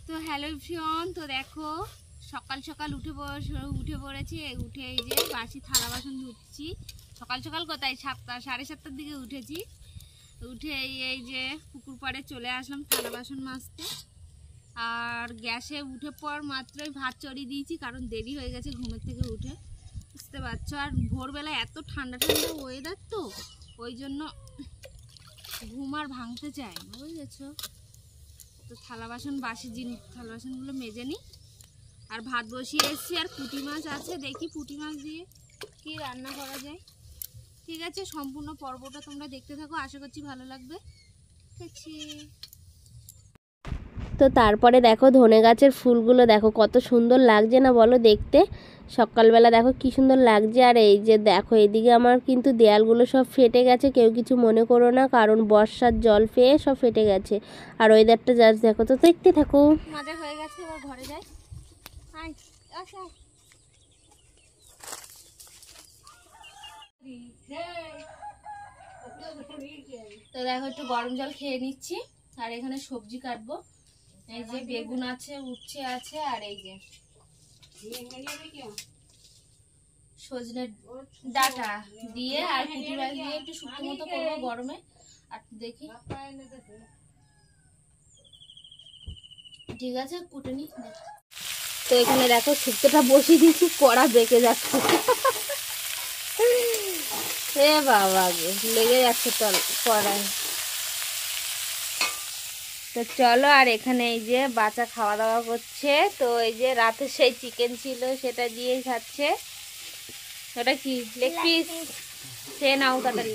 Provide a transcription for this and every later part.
তো hello everyone, তো দেখো সকাল সকাল উঠে পড়েছি। উঠে এই যে বাসি থালা বাসন ধুচ্ছি। সকাল সকাল কোথায়, 7টা 7:30টার দিকে উঠেছি। উঠে এই যে পুকুর পাড়ে চলে আসলাম থালা বাসন মাজতে। আর গ্যাসে উঠে পর মাত্রই ভাত চড়িয়ে দিয়েছি, কারণ দেরি হয়ে গেছে ঘুমের থেকে উঠে, বুঝতে পারছো। আর ভোরবেলা এত ঠান্ডা ঠান্ডা ওয়েদার, তো ওই জন্য ঘুম আর ভাঙতে চায় না, বুঝেছো। তো থালা বাসন থালা বাসনগুলো মেজে নিই। আর ভাত বসিয়ে এসেছি, আর পুঁটি মাছ আছে, দেখি পুঁটি মাছ দিয়ে কি রান্না করা যায়। ঠিক আছে, সম্পূর্ণ পর্বটা তোমরা দেখতে থাকো, আশা করছি ভালো লাগবে। ঠিক আছে। তো তারপরে দেখো ধনে গাছের ফুলগুলো দেখো কত সুন্দর লাগছে না বলো দেখতে। সকালবেলা দেখো কি সুন্দর লাগছে। আর এই যে দেখো এদিকে আমার কিন্তু দেয়ালগুলো সব ফেটে গেছে, কেউ কিছু মনে করো না, কারণ বর্ষার জল পেয়ে সব ফেটে গেছে। আর ওয়েদারটা জাস্ট দেখো, তো দেখতে থাকো। মজা হয়ে গেছে, এবার ঘরে যাই। তো দেখো একটু গরম জল খেয়ে নিচ্ছি। আর এখানে সবজি কাটবো। এই যে বেগুন আছে, উচ্ছে আছে, আর এই যে সজনে ডাটা দিয়ে আর পুঁটি মাছ দিয়ে একটু শুক্তো মতো করবো গরমে। আর দেখি, ঠিক আছে কুটে নি। তো এখানে দেখো শুক্তোটা বসিয়ে দিয়েছি, কড়া বেঁকে যাচ্ছে। এ বাবা গে, লেগে যাচ্ছে কড়াই। তো চলো, আর এখানে এই যে বাচ্চা খাওয়া দাওয়া করছে। তো এই যে রাতে সেই চিকেন ছিল, সেটা দিয়েই খাচ্ছে। ওটা কি লেগ পিস, সে নাও তাড়াতাড়ি।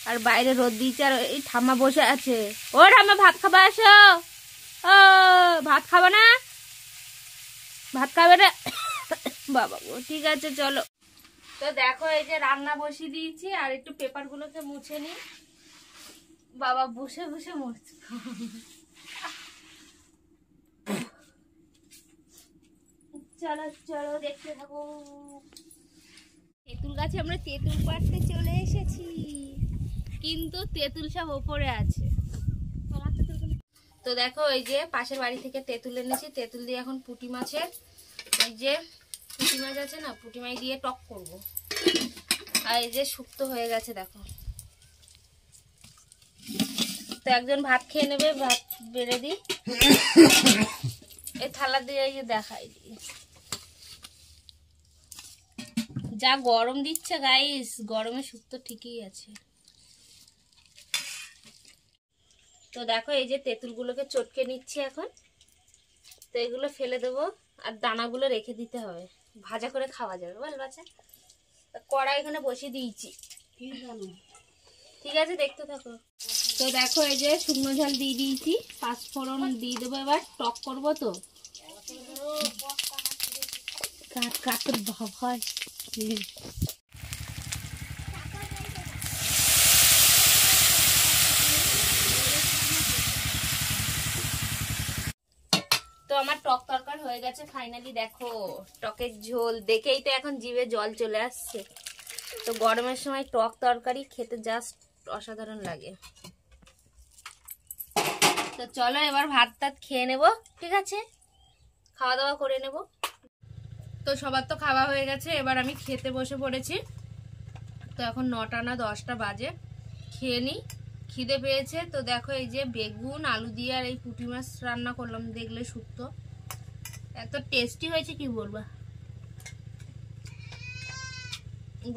আর বাইরে রোদ দিয়েছে, আর এই ঠাম্মা বসে আছে। ও ঠাম্মা, ভাত খাবা আসো। ও ভাত খাবা না, ভাত খাবে না বাবা গো। ঠিক আছে চলো। তো দেখো এই যে রান্না বসিয়ে দিয়েছি, আর একটু পেপার গুলোকে মুছে নি। বাবা বসে বসে মুছছে। চলো চলো দেখতে থাকো। তেঁতুল গাছে আমরা তেঁতুল পাড়তে চলে এসেছি, কিন্তু তেঁতুল সব ওপরে আছে। তো দেখো এই যে পাশের বাড়ি থেকে তেঁতুল এনেছি। তেঁতুল দিয়ে এখন পুঁটি মাছের, এই যে পুঁটি মাছ আছে না, পুঁটি মাছ দিয়ে টক করব। আর এই যে শুক্তো হয়ে গেছে দেখো। তো একজন ভাত খেয়ে নেবে, ভাত বেড়ে দিই। এই থালা দিয়ে এই যে দেখাই দিই। যা গরম দিচ্ছে গাইস, গরমে শুক্তো ঠিকই আছে। তো দেখো এই যে তেঁতুলগুলোকে চটকে নিচ্ছি এখন। তো এগুলো ফেলে দেবো, আর দানাগুলো রেখে দিতে হবে, ভাজা করে খাওয়া যাবে, বল বাচ্চা। কড়াই এখানে বসিয়ে দিয়েছি, ঠিক আছে দেখতে থাকো। তো দেখো এই যে শুকনো ঝাল দিয়ে দিয়েছি, 5 ফোড়ন দিয়ে দেবো। এবার টক করবো, তো কাট ভাব হয়। তো আমার টক তরকারি হয়ে গেছে ফাইনালি। দেখো টকের ঝোল দেখেই তো এখন জিভে জল চলে আসছে। তো গরমের সময় টক তরকারি খেতে জাস্ট অসাধারণ লাগে। তো চলো এবার ভাত টাত খেয়ে নেব, ঠিক আছে, খাওয়া দাওয়া করে নেব। তো সবার তো খাওয়া হয়ে গেছে, এবার আমি খেতে বসে পড়েছি। তো এখন 9টা না 10টা বাজে, খেয়ে নিই, খিদে পেয়েছে। তো দেখো এই যে বেগুন আলু দিয়ে আর এই পুঁটি মাছ রান্না করলাম, দেখলে শুক্তো এত টেস্টি হয়েছে কি বলবা।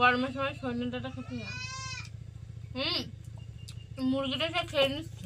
গরমের সময় সজনে ডাঁটা খেতে না। মুরগিটা সে খেয়ে নিচ্ছ।